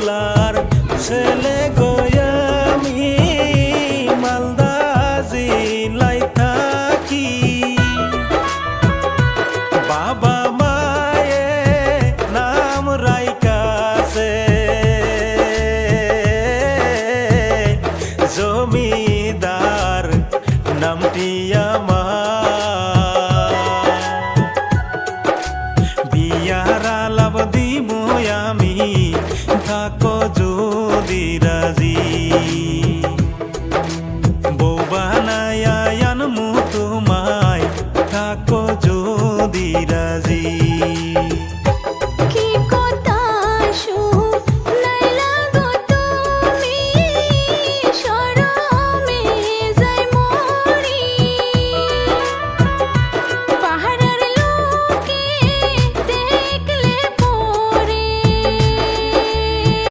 পোলার ছেলে গয়ামি মালদা জিলাই থাকি বাবা মায়ে নাম রাইকাছে জমিদার নামটি আমার বিয়ার আলাপ দিমু আমি থাকো যদি